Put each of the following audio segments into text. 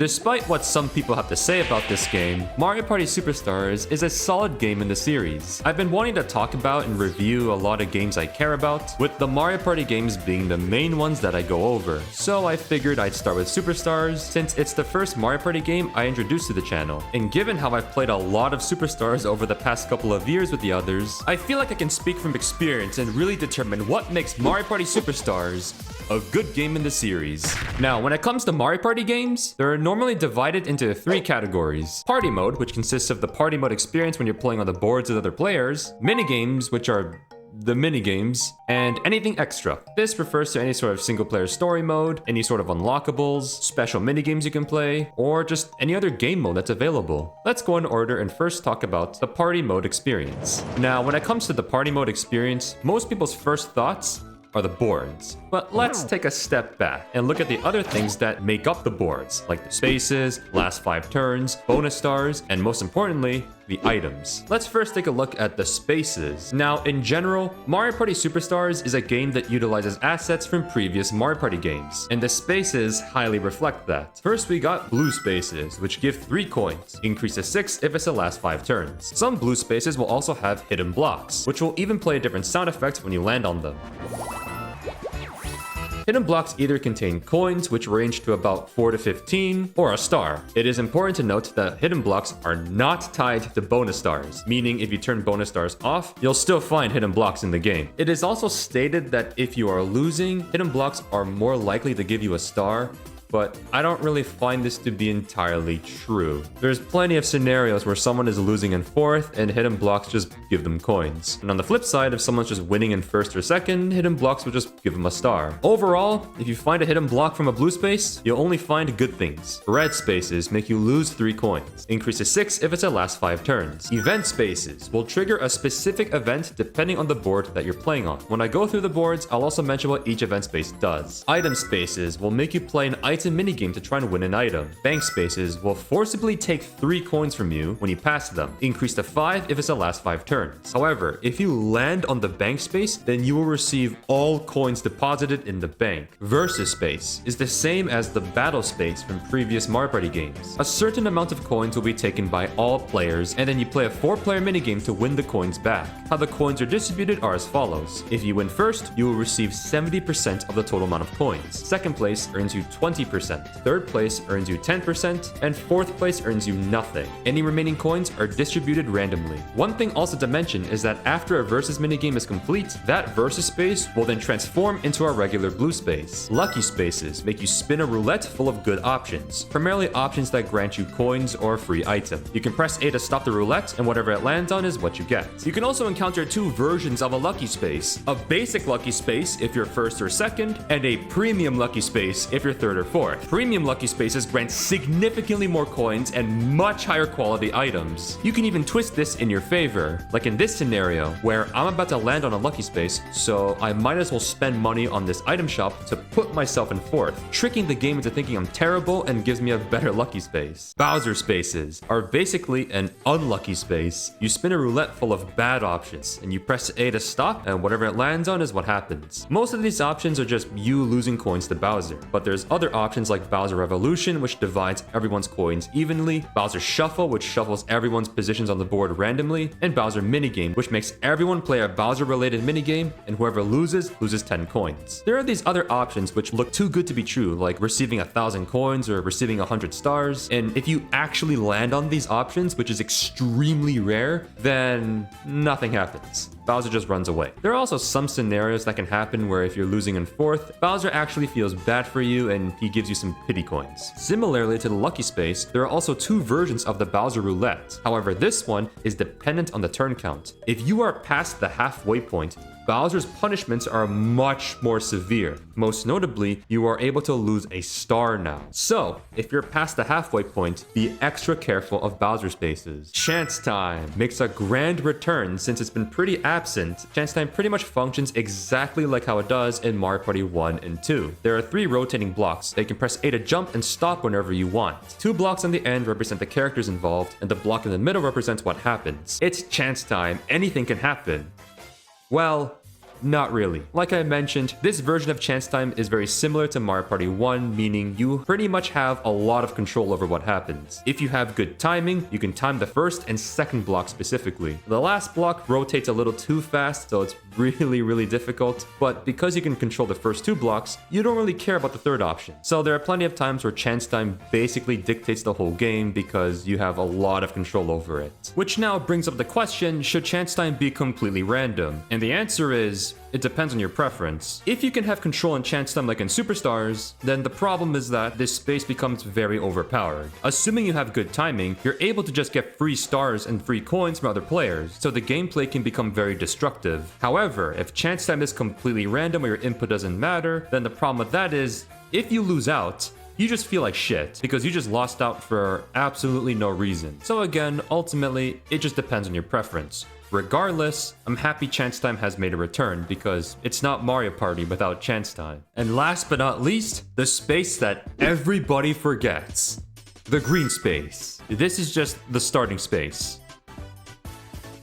Despite what some people have to say about this game, Mario Party Superstars is a solid game in the series. I've been wanting to talk about and review a lot of games I care about, with the Mario Party games being the main ones that I go over. So I figured I'd start with Superstars, since it's the first Mario Party game I introduced to the channel. And given how I've played a lot of Superstars over the past couple of years with the others, I feel like I can speak from experience and really determine what makes Mario Party Superstars a good game in the series. Now, when it comes to Mario Party games, there are normally divided into three categories. Party mode, which consists of the party mode experience when you're playing on the boards with other players, minigames, which are the minigames, and anything extra. This refers to any sort of single-player story mode, any sort of unlockables, special minigames you can play, or just any other game mode that's available. Let's go in order and first talk about the party mode experience. Now, when it comes to the party mode experience, most people's first thoughts are the boards. But let's take a step back and look at the other things that make up the boards, like the spaces, last 5 turns, bonus stars, and most importantly, the items. Let's first take a look at the spaces. Now, in general, Mario Party Superstars is a game that utilizes assets from previous Mario Party games, and the spaces highly reflect that. First, we got blue spaces, which give 3 coins, increase to 6 if it's the last 5 turns. Some blue spaces will also have hidden blocks, which will even play a different sound effect when you land on them. Hidden blocks either contain coins, which range to about 4 to 15, or a star. It is important to note that hidden blocks are not tied to bonus stars, meaning if you turn bonus stars off, you'll still find hidden blocks in the game. It is also stated that if you are losing, hidden blocks are more likely to give you a star, but I don't really find this to be entirely true. There's plenty of scenarios where someone is losing in 4th and hidden blocks just give them coins. And on the flip side, if someone's just winning in 1st or 2nd, hidden blocks will just give them a star. Overall, if you find a hidden block from a blue space, you'll only find good things. Red spaces make you lose 3 coins, increase to 6 if it's the last 5 turns. Event spaces will trigger a specific event depending on the board that you're playing on. When I go through the boards, I'll also mention what each event space does. Item spaces will make you play an item minigame to try and win an item. Bank spaces will forcibly take 3 coins from you when you pass them, increase to 5 if it's the last 5 turns. However, if you land on the bank space, then you will receive all coins deposited in the bank. Versus space is the same as the battle space from previous Mario Party games. A certain amount of coins will be taken by all players, and then you play a 4-player minigame to win the coins back. How the coins are distributed are as follows. If you win first, you will receive 70% of the total amount of coins. Second place earns you 20%. Third place earns you 10%, and 4th place earns you nothing. Any remaining coins are distributed randomly. One thing also to mention is that after a versus minigame is complete, that versus space will then transform into a regular blue space. Lucky spaces make you spin a roulette full of good options, primarily options that grant you coins or a free item. You can press A to stop the roulette, and whatever it lands on is what you get. You can also encounter 2 versions of a lucky space: a basic lucky space if you're 1st or 2nd, and a premium lucky space if you're 3rd or 4th. Premium lucky spaces grant significantly more coins and much higher quality items. You can even twist this in your favor, like in this scenario where I'm about to land on a lucky space, so I might as well spend money on this item shop to put myself in 4th, tricking the game into thinking I'm terrible and gives me a better lucky space. Bowser spaces are basically an unlucky space. You spin a roulette full of bad options, and you press A to stop, and whatever it lands on is what happens. Most of these options are just you losing coins to Bowser, but there's other options like Bowser Revolution, which divides everyone's coins evenly, Bowser Shuffle, which shuffles everyone's positions on the board randomly, and Bowser Minigame, which makes everyone play a Bowser-related minigame, and whoever loses 10 coins. There are these other options which look too good to be true, like receiving 1,000 coins or receiving 100 stars, and if you actually land on these options, which is extremely rare, then nothing happens. Bowser just runs away. There are also some scenarios that can happen where if you're losing in 4th, Bowser actually feels bad for you and he gives you some pity coins. Similarly to the lucky space, there are also 2 versions of the Bowser roulette. However, this one is dependent on the turn count. If you are past the halfway point, Bowser's punishments are much more severe. Most notably, you are able to lose a star now. So, if you're past the halfway point, be extra careful of Bowser spaces. Chance Time makes a grand return since it's been pretty absent. Chance Time pretty much functions exactly like how it does in Mario Party 1 and 2. There are 3 rotating blocks. They can press A to jump and stop whenever you want. 2 blocks on the end represent the characters involved, and the block in the middle represents what happens. It's Chance Time. Anything can happen. Well, not really. Like I mentioned, this version of Chance Time is very similar to Mario Party 1, meaning you pretty much have a lot of control over what happens. If you have good timing, you can time the first and second block specifically. The last block rotates a little too fast, so it's really difficult, but because you can control the first two blocks, you don't really care about the third option. So there are plenty of times where Chance Time basically dictates the whole game because you have a lot of control over it. Which now brings up the question, should Chance Time be completely random? And the answer is, it depends on your preference. If you can have control in Chance Time like in Superstars, then the problem is that this space becomes very overpowered. Assuming you have good timing, you're able to just get free stars and free coins from other players, so the gameplay can become very destructive. However, if Chance Time is completely random or your input doesn't matter, then the problem with that is, if you lose out, you just feel like shit because you just lost out for absolutely no reason. So again, ultimately, it just depends on your preference. Regardless, I'm happy Chance Time has made a return because it's not Mario Party without Chance Time. And last but not least, the space that everybody forgets. The green space. This is just the starting space.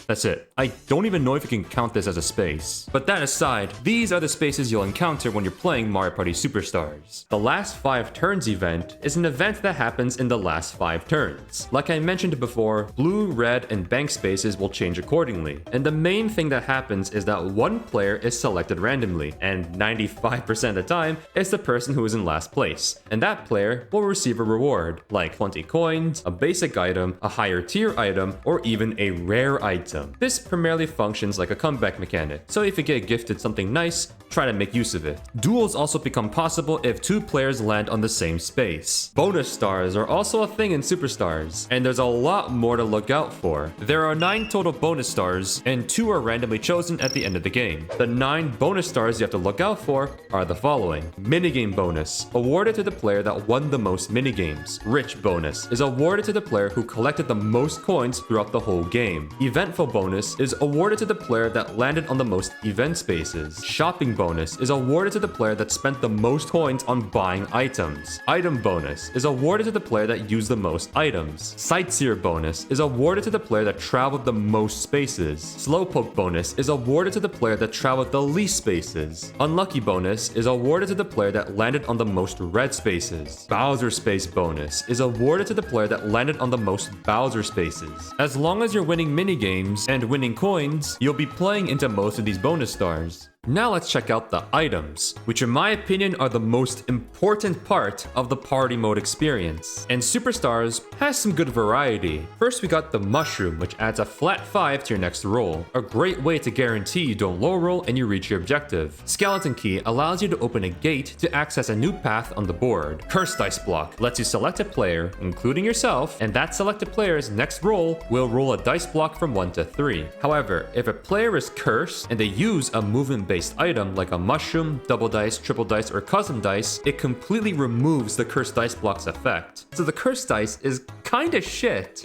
That's it. I don't even know if you can count this as a space. But that aside, these are the spaces you'll encounter when you're playing Mario Party Superstars. The last 5 turns event is an event that happens in the last 5 turns. Like I mentioned before, blue, red, and bank spaces will change accordingly. And the main thing that happens is that one player is selected randomly, and 95% of the time, it's the person who is in last place. And that player will receive a reward, like 20 coins, a basic item, a higher tier item, or even a rare item. This primarily functions like a comeback mechanic, so if you get gifted something nice, try to make use of it. Duels also become possible if 2 players land on the same space. Bonus stars are also a thing in Superstars, and there's a lot more to look out for. There are 9 total bonus stars, and 2 are randomly chosen at the end of the game. The 9 bonus stars you have to look out for are the following. Minigame bonus, awarded to the player that won the most minigames. Rich bonus is awarded to the player who collected the most coins throughout the whole game. Eventful bonus is awarded to the player that landed on the most event spaces. Shopping bonus is awarded to the player that spent the most coins on buying items. Item bonus is awarded to the player that used the most items. Sightseer bonus is awarded to the player that traveled the most spaces. Slowpoke bonus is awarded to the player that traveled the least spaces. Unlucky bonus is awarded to the player that landed on the most red spaces. Bowser space bonus is awarded to the player that landed on the most Bowser spaces. As long as you're winning minigames and winning coins, you'll be playing into most of these bonus stars. Now let's check out the items, which in my opinion are the most important part of the party mode experience. And Superstars has some good variety. First we got the mushroom, which adds a flat 5 to your next roll. A great way to guarantee you don't low roll and you reach your objective. Skeleton key allows you to open a gate to access a new path on the board. Curse dice block lets you select a player, including yourself, and that selected player's next roll will roll a dice block from 1 to 3. However, if a player is cursed and they use a movement-based item like a mushroom, double dice, triple dice, or custom dice, it completely removes the cursed dice block's effect. So the cursed dice is kinda shit.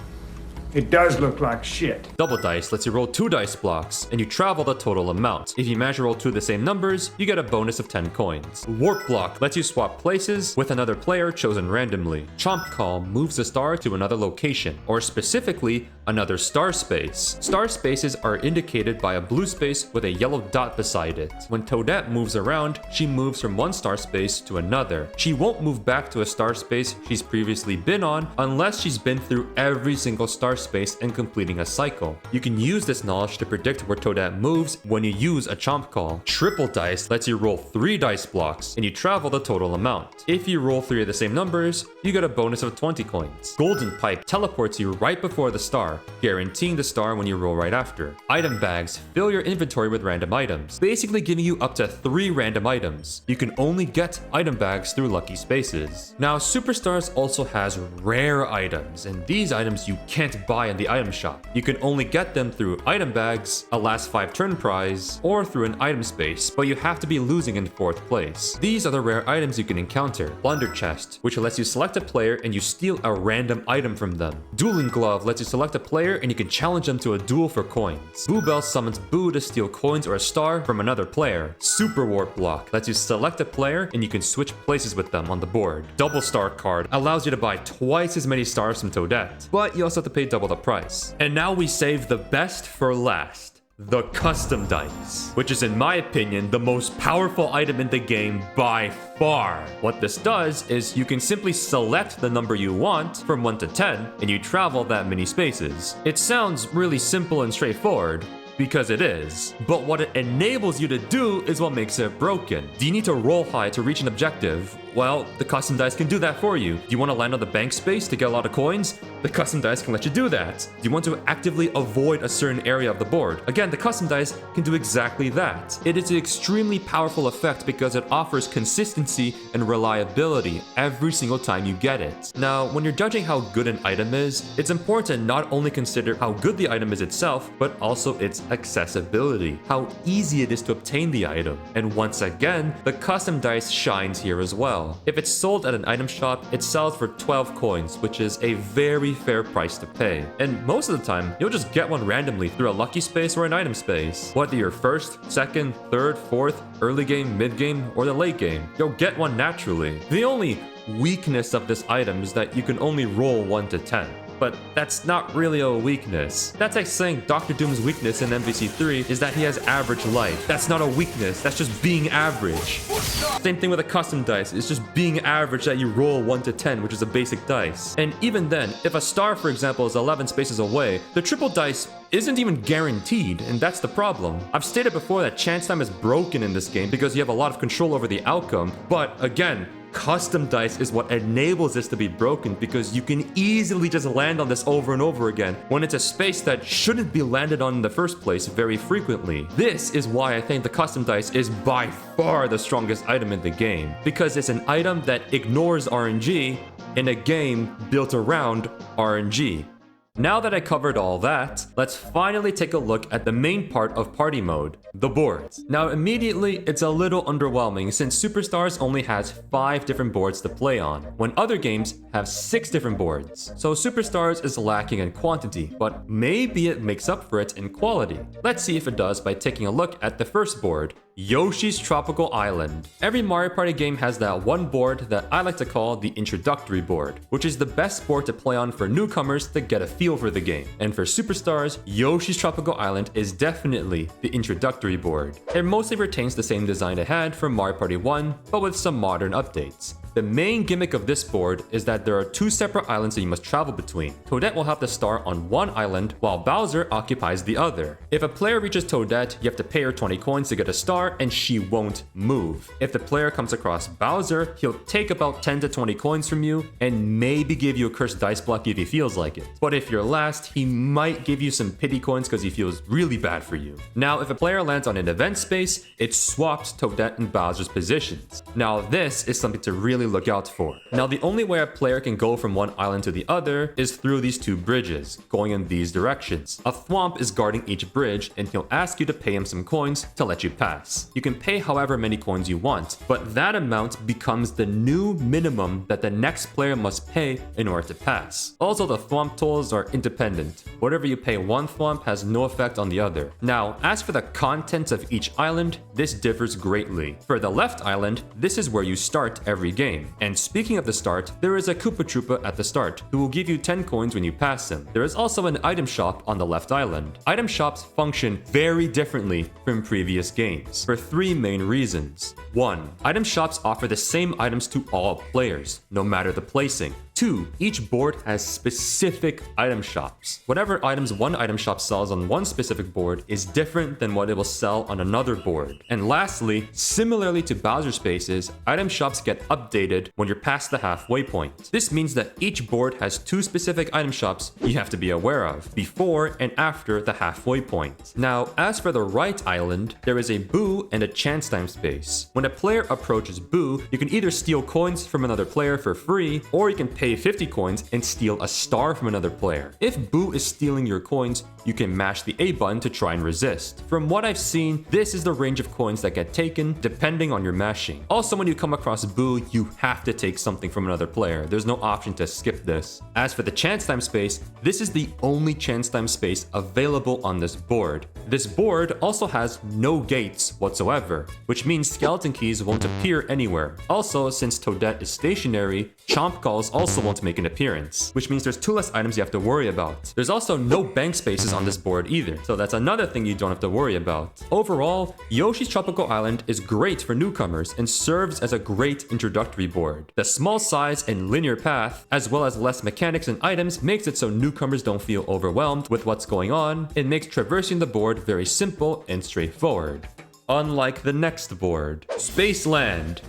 It does look like shit. Double dice lets you roll 2 dice blocks, and you travel the total amount. If you manage to roll 2 of the same numbers, you get a bonus of 10 coins. Warp block lets you swap places with another player chosen randomly. Chomp call moves the star to another location, or specifically, another star space. Star spaces are indicated by a blue space with a yellow dot beside it. When Toadette moves around, she moves from one star space to another. She won't move back to a star space she's previously been on unless she's been through every single star space and completing a cycle. You can use this knowledge to predict where Toadette moves when you use a chomp call. Triple dice lets you roll 3 dice blocks and you travel the total amount. If you roll 3 of the same numbers, you get a bonus of 20 coins. Golden pipe teleports you right before the star, guaranteeing the star when you roll right after. Item bags fill your inventory with random items, basically giving you up to 3 random items. You can only get item bags through lucky spaces. Now, Superstars also has rare items, and these items you can't buy in the item shop. You can only get them through item bags, a last 5 turn prize, or through an item space, but you have to be losing in 4th place. These are the rare items you can encounter. Plunder chest, which lets you select a player and you steal a random item from them. Dueling glove lets you select a player and you can challenge them to a duel for coins. Boo Bell summons Boo to steal coins or a star from another player. Super warp block lets you select a player and you can switch places with them on the board. Double star card allows you to buy twice as many stars from Toadette, but you also have to pay double the price. And now we save the best for last. the custom dice, which is in my opinion the most powerful item in the game by far. What this does is you can simply select the number you want from 1 to 10 and you travel that many spaces. It sounds really simple and straightforward, because it is. But what it enables you to do is what makes it broken. Do you need to roll high to reach an objective? Well, the custom dice can do that for you. Do you want to land on the bank space to get a lot of coins? The custom dice can let you do that. Do you want to actively avoid a certain area of the board? Again, the custom dice can do exactly that. It is an extremely powerful effect because it offers consistency and reliability every single time you get it. Now, when you're judging how good an item is, it's important to not only consider how good the item is itself, but also its accessibility, how easy it is to obtain the item. And once again, the custom dice shines here as well. If it's sold at an item shop, it sells for 12 coins, which is a very fair price to pay. And most of the time, you'll just get one randomly through a lucky space or an item space. Whether you're first, second, third, fourth, early game, mid game, or the late game, you'll get one naturally. The only weakness of this item is that you can only roll 1 to 10. But that's not really a weakness. That's like saying Dr. Doom's weakness in MVC3 is that he has average life. That's not a weakness, that's just being average. Same thing with a custom dice, it's just being average that you roll 1 to 10, which is a basic dice. And even then, if a star, for example, is 11 spaces away, the triple dice isn't even guaranteed, and that's the problem. I've stated before that chance time is broken in this game because you have a lot of control over the outcome, but again, custom dice is what enables this to be broken because you can easily just land on this over and over again when it's a space that shouldn't be landed on in the first place very frequently. This is why I think the custom dice is by far the strongest item in the game, because it's an item that ignores RNG in a game built around RNG. Now that I covered all that, let's finally take a look at the main part of party mode, the boards. Now immediately, it's a little underwhelming since Superstars only has 5 different boards to play on, when other games have 6 different boards. So Superstars is lacking in quantity, but maybe it makes up for it in quality. Let's see if it does by taking a look at the first board, Yoshi's Tropical Island. Every Mario Party game has that one board that I like to call the introductory board, which is the best board to play on for newcomers to get a feel for the game. And for Superstars, Yoshi's Tropical Island is definitely the introductory board. It mostly retains the same design it had from Mario Party 1, but with some modern updates. The main gimmick of this board is that there are 2 separate islands that you must travel between. Toadette will have to start on one island while Bowser occupies the other. If a player reaches Toadette, you have to pay her 20 coins to get a star and she won't move. If the player comes across Bowser, he'll take about 10 to 20 coins from you and maybe give you a cursed dice block if he feels like it. But if you're last, he might give you some pity coins because he feels really bad for you. Now, if a player lands on an event space, it swaps Toadette and Bowser's positions. Now, this is something to really look out for. Now, the only way a player can go from one island to the other is through these 2 bridges, going in these directions. A thwomp is guarding each bridge, and he'll ask you to pay him some coins to let you pass. You can pay however many coins you want, but that amount becomes the new minimum that the next player must pay in order to pass. Also, the thwomp tolls are independent. Whatever you pay one thwomp has no effect on the other. Now, as for the contents of each island, this differs greatly. For the left island, this is where you start every game. And speaking of the start, there is a Koopa Troopa at the start who will give you 10 coins when you pass him. There is also an item shop on the left island. Item shops function very differently from previous games for 3 main reasons. 1. Item shops offer the same items to all players, no matter the placing. 2. Each board has specific item shops. Whatever items one item shop sells on one specific board is different than what it will sell on another board. And lastly, similarly to Bowser Spaces, item shops get updated when you're past the halfway point. This means that each board has 2 specific item shops you have to be aware of, before and after the halfway point. Now, as for the right island, there is a Boo and a chance time space. When a player approaches Boo, you can either steal coins from another player for free, or you can pay 50 coins and steal a star from another player. If Boo is stealing your coins, you can mash the A button to try and resist. From what I've seen, this is the range of coins that get taken depending on your mashing. Also, when you come across Boo, you have to take something from another player. There's no option to skip this. As for the chance time space, this is the only chance time space available on this board. This board also has no gates whatsoever, which means skeleton keys won't appear anywhere. Also, since Toadette is stationary, chomp calls also also won't make an appearance, which means there's 2 less items you have to worry about. There's also no bank spaces on this board either, so that's another thing you don't have to worry about. Overall, Yoshi's Tropical Island is great for newcomers and serves as a great introductory board. The small size and linear path, as well as less mechanics and items, makes it so newcomers don't feel overwhelmed with what's going on. It makes traversing the board very simple and straightforward. Unlike the next board, Spaceland.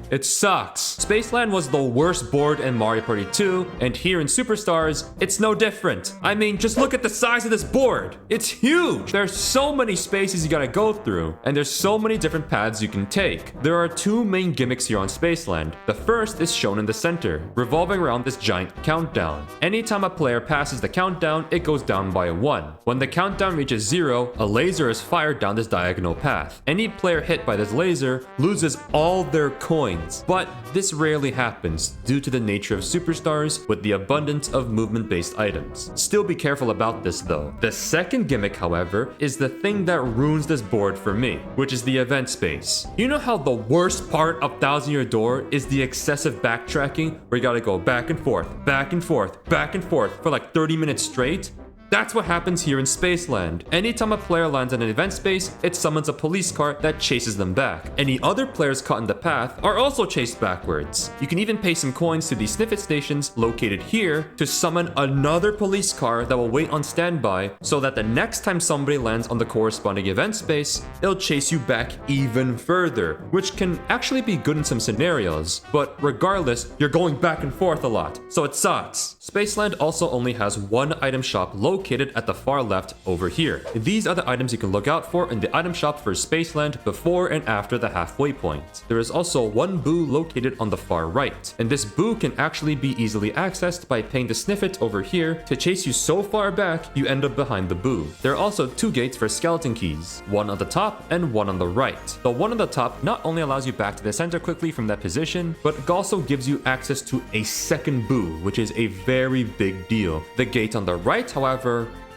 It sucks. Spaceland was the worst board in Mario Party 2, and here in Superstars, it's no different. I mean, just look at the size of this board. It's huge. There's so many spaces you gotta go through, and there's so many different paths you can take. There are 2 main gimmicks here on Spaceland. The first is shown in the center, revolving around this giant countdown. Anytime a player passes the countdown, it goes down by 1. When the countdown reaches 0, a laser is fired down this diagonal path. Any player hit by this laser loses all their coins. But this rarely happens due to the nature of Superstars with the abundance of movement-based items. Still be careful about this though. The second gimmick, however, is the thing that ruins this board for me, which is the event space. You know how the worst part of Thousand Year Door is the excessive backtracking where you gotta go back and forth, back and forth, back and forth for like 30 minutes straight? That's what happens here in Spaceland. Anytime a player lands in an event space, it summons a police car that chases them back. Any other players caught in the path are also chased backwards. You can even pay some coins to these sniffet stations located here to summon another police car that will wait on standby so that the next time somebody lands on the corresponding event space, it'll chase you back even further, which can actually be good in some scenarios. But regardless, you're going back and forth a lot, so it sucks. Spaceland also only has 1 item shop located at the far left over here. These are the items you can look out for in the item shop for Spaceland before and after the halfway point. There is also 1 boo located on the far right, and this boo can actually be easily accessed by paying the sniffet over here to chase you so far back you end up behind the boo. There are also 2 gates for skeleton keys, 1 on the top and 1 on the right. The 1 on the top not only allows you back to the center quickly from that position, but it also gives you access to a second boo, which is a very big deal. The gate on the right, however,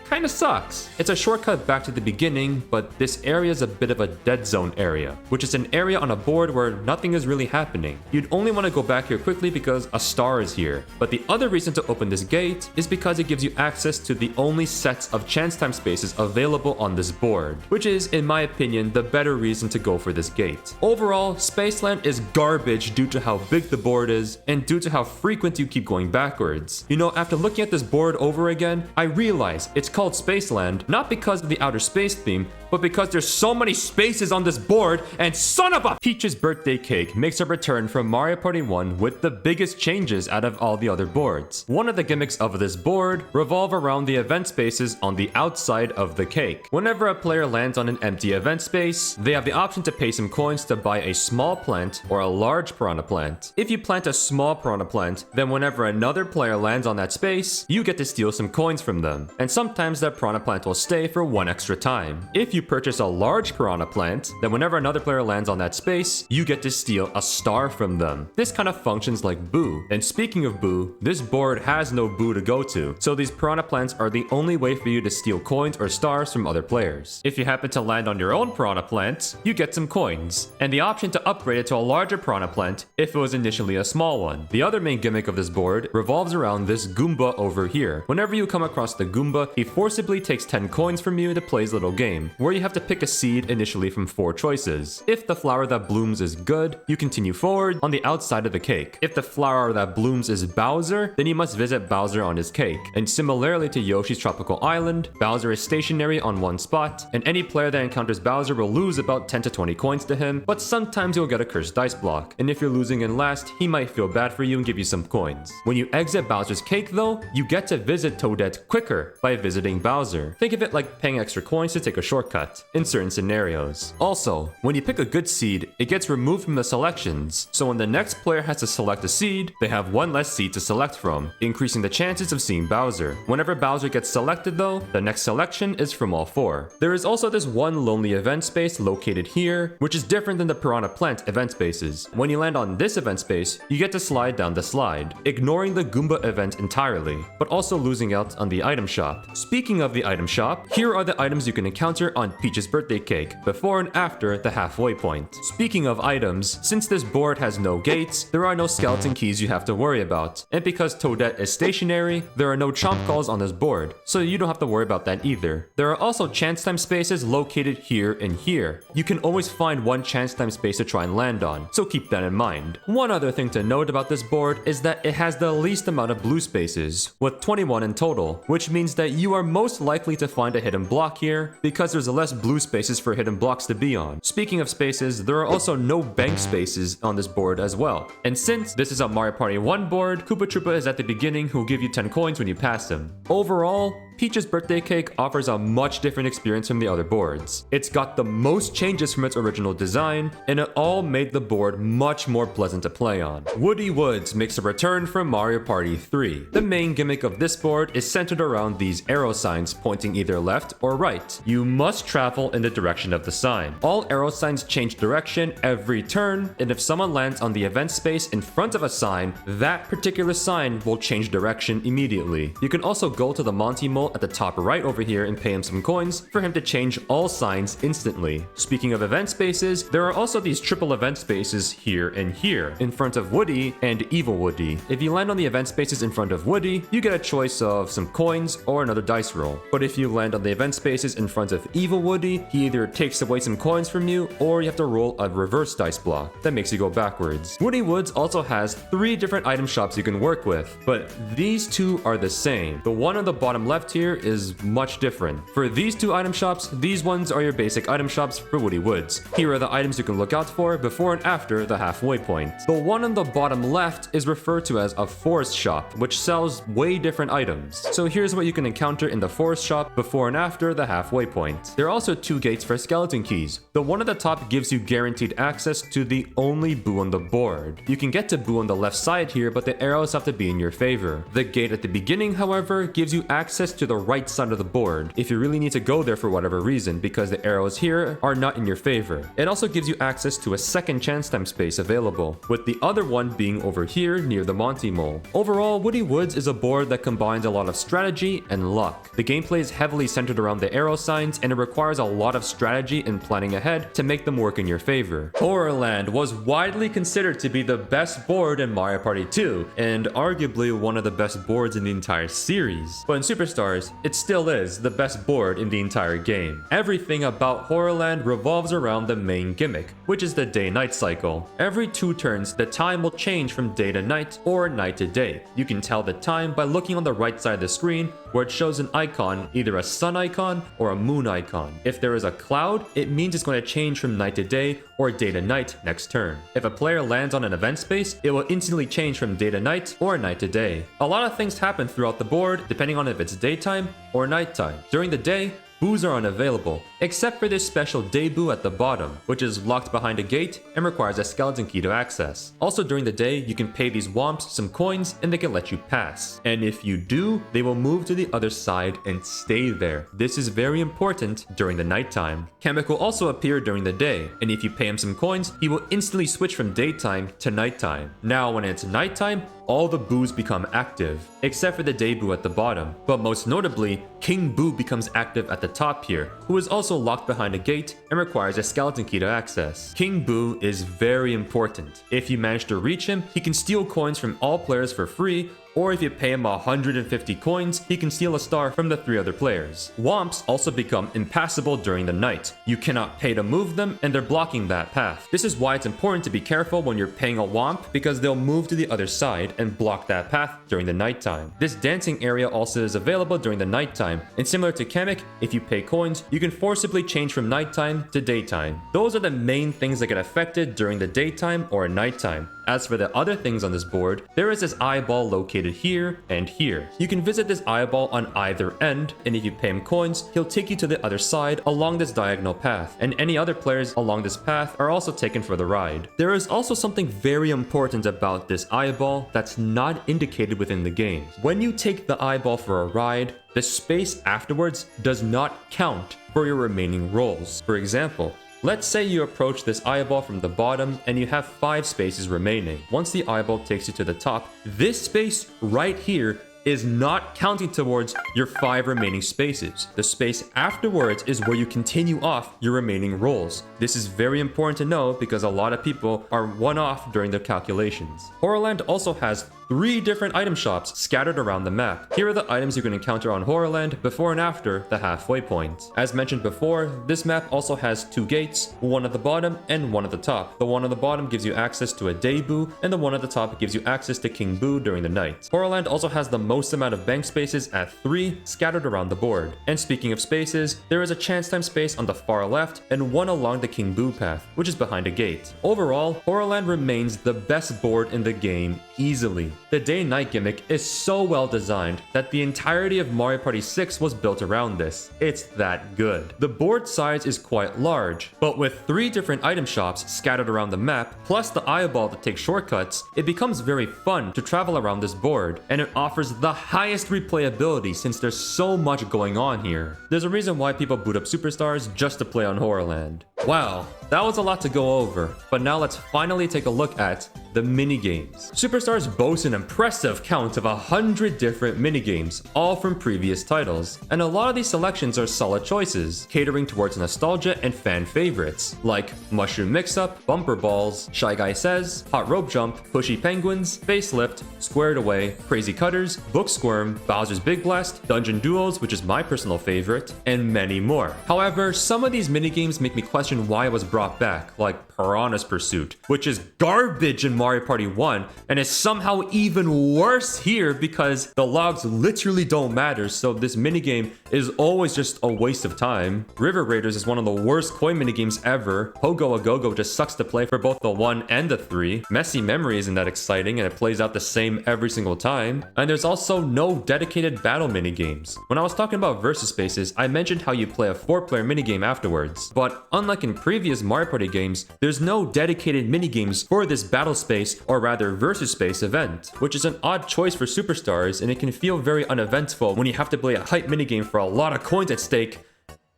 kinda sucks. It's a shortcut back to the beginning, but this area is a bit of a dead zone area, which is an area on a board where nothing is really happening. You'd only want to go back here quickly because a star is here. But the other reason to open this gate is because it gives you access to the only sets of chance time spaces available on this board, which is, in my opinion, the better reason to go for this gate. Overall, Spaceland is garbage due to how big the board is and due to how frequent you keep going backwards. You know, after looking at this board over again, I realize it's called Spaceland not because of the outer space theme, but because there's so many spaces on this board, and son of a— Peach's birthday cake makes a return from Mario Party 1 with the biggest changes out of all the other boards. One of the gimmicks of this board revolve around the event spaces on the outside of the cake. Whenever a player lands on an empty event space, they have the option to pay some coins to buy a small plant or a large piranha plant. If you plant a small piranha plant, then whenever another player lands on that space, you get to steal some coins from them. And sometimes that piranha plant will stay for 1 extra time. If you purchase a large piranha plant, then whenever another player lands on that space, you get to steal a star from them. This kind of functions like boo. And speaking of boo, this board has no boo to go to, so these piranha plants are the only way for you to steal coins or stars from other players. If you happen to land on your own piranha plant, you get some coins, and the option to upgrade it to a larger piranha plant if it was initially a small one. The other main gimmick of this board revolves around this Goomba over here. Whenever you come across the Goomba, he forcibly takes 10 coins from you to play his little game, where you have to pick a seed initially from 4 choices. If the flower that blooms is good, you continue forward on the outside of the cake. If the flower that blooms is Bowser, then you must visit Bowser on his cake. And similarly to Yoshi's Tropical Island, Bowser is stationary on 1 spot, and any player that encounters Bowser will lose about 10 to 20 coins to him, but sometimes you'll get a cursed dice block. And if you're losing in last, he might feel bad for you and give you some coins. When you exit Bowser's cake though, you get to visit Toadette quicker by visiting Bowser. Think of it like paying extra coins to take a shortcut in certain scenarios. Also, when you pick a good seed, it gets removed from the selections, so when the next player has to select a seed, they have 1 less seed to select from, increasing the chances of seeing Bowser. Whenever Bowser gets selected though, the next selection is from all 4. There is also this 1 lonely event space located here, which is different than the Piranha Plant event spaces. When you land on this event space, you get to slide down the slide, ignoring the Goomba event entirely, but also losing out on the item shop. Speaking of the item shop, here are the items you can encounter on on Peach's birthday cake, before and after the halfway point. Speaking of items, since this board has no gates, there are no skeleton keys you have to worry about. And because Toadette is stationary, there are no chomp calls on this board, so you don't have to worry about that either. There are also chance time spaces located here and here. You can always find one chance time space to try and land on, so keep that in mind. One other thing to note about this board is that it has the least amount of blue spaces, with 21 in total, which means that you are most likely to find a hidden block here because there's less blue spaces for hidden blocks to be on. Speaking of spaces, there are also no bank spaces on this board as well. And since this is a Mario Party 1 board, Koopa Troopa is at the beginning who'll give you 10 coins when you pass him. Overall, Peach's birthday cake offers a much different experience from the other boards. It's got the most changes from its original design, and it all made the board much more pleasant to play on. Woody Woods makes a return from Mario Party 3. The main gimmick of this board is centered around these arrow signs pointing either left or right. You must travel in the direction of the sign. All arrow signs change direction every turn, and if someone lands on the event space in front of a sign, that particular sign will change direction immediately. You can also go to the Monty Mole at the top right over here and pay him some coins for him to change all signs instantly. Speaking of event spaces, there are also these triple event spaces here and here, in front of Woody and Evil Woody. If you land on the event spaces in front of Woody, you get a choice of some coins or another dice roll. But if you land on the event spaces in front of Evil Woody, he either takes away some coins from you, or you have to roll a reverse dice block that makes you go backwards. Woody Woods also has 3 different item shops you can work with, but these two are the same. The one on the bottom left here is much different. For these 2 item shops, these ones are your basic item shops for Woody Woods. Here are the items you can look out for before and after the halfway point. The one on the bottom left is referred to as a forest shop, which sells way different items. So here's what you can encounter in the forest shop before and after the halfway point. There are also 2 gates for skeleton keys. The one at the top gives you guaranteed access to the only Boo on the board. You can get to Boo on the left side here, but the arrows have to be in your favor. The gate at the beginning, however, gives you access to the right side of the board if you really need to go there for whatever reason, because the arrows here are not in your favor. It also gives you access to a second chance time space available, with the other one being over here near the Monty Mole. Overall, Woody Woods is a board that combines a lot of strategy and luck. The gameplay is heavily centered around the arrow signs, and it requires a lot of strategy and planning ahead to make them work in your favor. Horrorland was widely considered to be the best board in Mario Party 2, and arguably one of the best boards in the entire series. But in Superstars, it still is the best board in the entire game. Everything about Horrorland revolves around the main gimmick, which is the day-night cycle. Every 2 turns, the time will change from day to night or night to day. You can tell the time by looking on the right side of the screen where it shows an icon, either a sun icon or a moon icon. If there is a cloud, it means it's going to change from night to day or day to night next turn. If a player lands on an event space, it will instantly change from day to night or night to day. A lot of things happen throughout the board depending on if it's daytime or nighttime. During the day, Boos are unavailable, except for this special debut at the bottom, which is locked behind a gate and requires a skeleton key to access. Also during the day, you can pay these womps some coins and they can let you pass. And if you do, they will move to the other side and stay there. This is very important during the nighttime. Kamek will also appear during the day, and if you pay him some coins, he will instantly switch from daytime to nighttime. Now when it's nighttime, all the Boos become active, except for the debut at the bottom. But most notably, King Boo becomes active at the top here, who is also locked behind a gate and requires a skeleton key to access. King Boo is very important. If you manage to reach him, he can steal coins from all players for free, or if you pay him 150 coins, he can steal a star from the 3 other players. Womps also become impassable during the night. You cannot pay to move them, and they're blocking that path. This is why it's important to be careful when you're paying a womp, because they'll move to the other side and block that path during the nighttime. This dancing area also is available during the nighttime, and similar to Kamek, if you pay coins, you can forcibly change from nighttime to daytime. Those are the main things that get affected during the daytime or nighttime. As for the other things on this board, there is this eyeball located here and here. You can visit this eyeball on either end, and if you pay him coins, he'll take you to the other side along this diagonal path, and any other players along this path are also taken for the ride. There is also something very important about this eyeball that's not indicated within the game. When you take the eyeball for a ride, the space afterwards does not count for your remaining rolls. For example, let's say you approach this eyeball from the bottom and you have 5 spaces remaining. Once the eyeball takes you to the top, this space right here is not counting towards your 5 remaining spaces. The space afterwards is where you continue off your remaining rolls. This is very important to know because a lot of people are one off during their calculations. Horrorland also has 3 different item shops scattered around the map. Here are the items you can encounter on Horrorland before and after the halfway point. As mentioned before, this map also has 2 gates, one at the bottom and one at the top. The one on the bottom gives you access to a Day Boo, and the one at the top gives you access to King Boo during the night. Horrorland also has the most amount of bank spaces at 3 scattered around the board. And speaking of spaces, there is a chance time space on the far left and one along the King Boo path, which is behind a gate. Overall, Horrorland remains the best board in the game easily. The day-night gimmick is so well designed that the entirety of Mario Party 6 was built around this. It's that good. The board size is quite large, but with 3 different item shops scattered around the map, plus the eyeball that takes shortcuts, it becomes very fun to travel around this board, and it offers the highest replayability since there's so much going on here. There's a reason why people boot up Superstars just to play on Horrorland. Wow, that was a lot to go over, but now let's finally take a look at the minigames. Superstars boasts an impressive count of 100 different minigames, all from previous titles, and a lot of these selections are solid choices, catering towards nostalgia and fan favorites, like Mushroom Mix-Up, Bumper Balls, Shy Guy Says, Hot Rope Jump, Pushy Penguins, Facelift, Squared Away, Crazy Cutters, Book Squirm, Bowser's Big Blast, Dungeon Duels, which is my personal favorite, and many more. However, some of these minigames make me question why it was brought back, like Piranha's Pursuit, which is garbage in Mario Party 1 and is somehow even worse here because the logs literally don't matter, so this minigame is always just a waste of time. River Raiders is one of the worst coin minigames ever. Pogo A Go-Go just sucks to play for both the 1 and the 3. Messy Memory isn't that exciting and it plays out the same every single time. And there's also no dedicated battle minigames. When I was talking about versus spaces, I mentioned how you play a 4-player minigame afterwards. But unlike in previous Mario Party games, there's no dedicated minigames for this battle space, or rather versus space event, which is an odd choice for Superstars, and it can feel very uneventful when you have to play a hype minigame for a lot of coins at stake,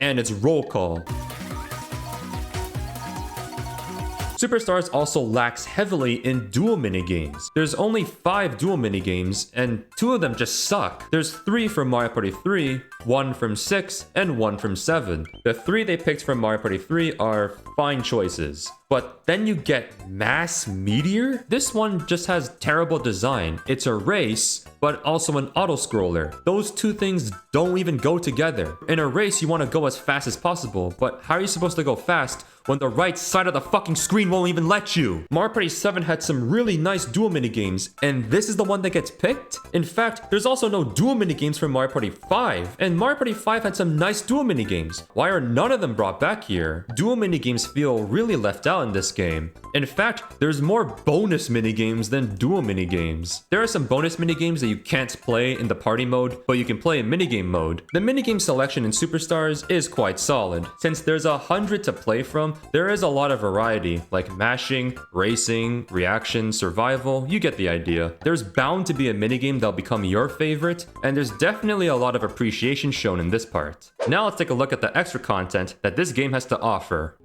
and it's roll call. Superstars also lacks heavily in duel minigames. There's only 5 duel minigames, and 2 of them just suck. There's 3 from Mario Party 3, 1 from 6, and 1 from 7. The 3 they picked from Mario Party 3 are fine choices. But then you get Mass Meteor? This one just has terrible design. It's a race, but also an auto-scroller. Those 2 things don't even go together. In a race, you want to go as fast as possible, but how are you supposed to go fast when the right side of the fucking screen won't even let you? Mario Party 7 had some really nice duel minigames, and this is the one that gets picked? In fact, there's also no duel minigames from Mario Party 5, and Mario Party 5 had some nice duel minigames. Why are none of them brought back here? Duel minigames feel really left out in this game. In fact, there's more bonus minigames than duel minigames. There are some bonus minigames that you can't play in the party mode, but you can play in minigame mode. The minigame selection in Superstars is quite solid. Since there's 100 to play from, there is a lot of variety, like mashing, racing, reaction, survival, you get the idea. There's bound to be a minigame that'll become your favorite, and there's definitely a lot of appreciation shown in this part. Now let's take a look at the extra content that this game has to offer.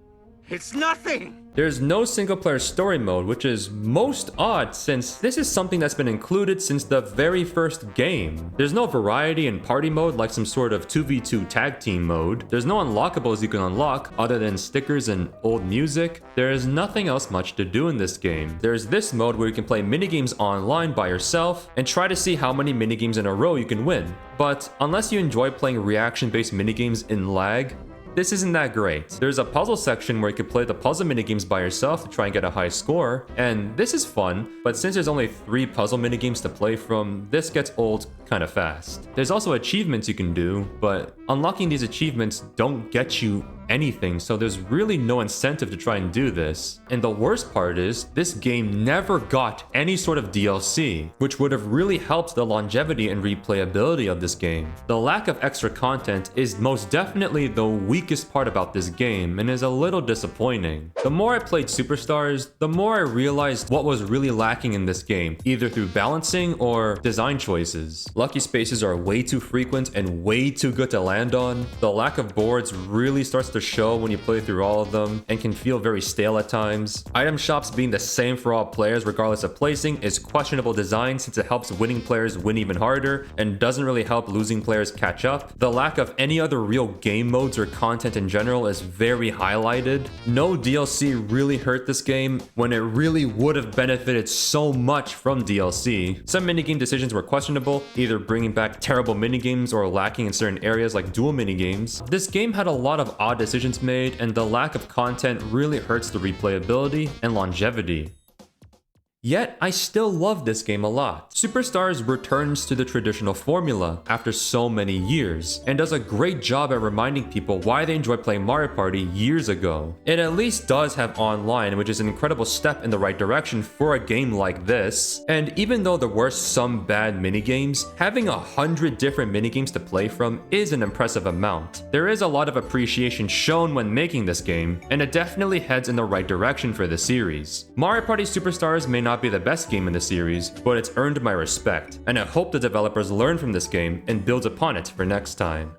It's nothing! There's no single-player story mode, which is most odd since this is something that's been included since the very first game. There's no variety in party mode like some sort of 2v2 tag team mode. There's no unlockables you can unlock other than stickers and old music. There is nothing else much to do in this game. There's this mode where you can play minigames online by yourself and try to see how many minigames in a row you can win. But unless you enjoy playing reaction-based minigames in lag, this isn't that great. There's a puzzle section where you can play the puzzle minigames by yourself to try and get a high score, and this is fun, but since there's only 3 puzzle minigames to play from, this gets old kinda fast. There's also achievements you can do, but unlocking these achievements don't get you anything, so there's really no incentive to try and do this. And the worst part is, this game never got any sort of DLC, which would have really helped the longevity and replayability of this game. The lack of extra content is most definitely the weakest part about this game, and is a little disappointing. The more I played Superstars, the more I realized what was really lacking in this game, either through balancing or design choices. Lucky spaces are way too frequent and way too good to land on. The lack of boards really starts to to show when you play through all of them and can feel very stale at times. Item shops being the same for all players regardless of placing is questionable design since it helps winning players win even harder and doesn't really help losing players catch up. The lack of any other real game modes or content in general is very highlighted. No DLC really hurt this game when it really would have benefited so much from DLC. Some minigame decisions were questionable, either bringing back terrible minigames or lacking in certain areas like duel minigames. This game had a lot of odd decisions made, and the lack of content really hurts the replayability and longevity. Yet, I still love this game a lot. Superstars returns to the traditional formula after so many years, and does a great job at reminding people why they enjoyed playing Mario Party years ago. It at least does have online, which is an incredible step in the right direction for a game like this. And even though there were some bad minigames, having 100 different minigames to play from is an impressive amount. There is a lot of appreciation shown when making this game, and it definitely heads in the right direction for the series. Mario Party Superstars may not be the best game in the series, but it's earned my respect, and I hope the developers learn from this game and build upon it for next time.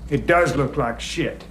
It does look like shit.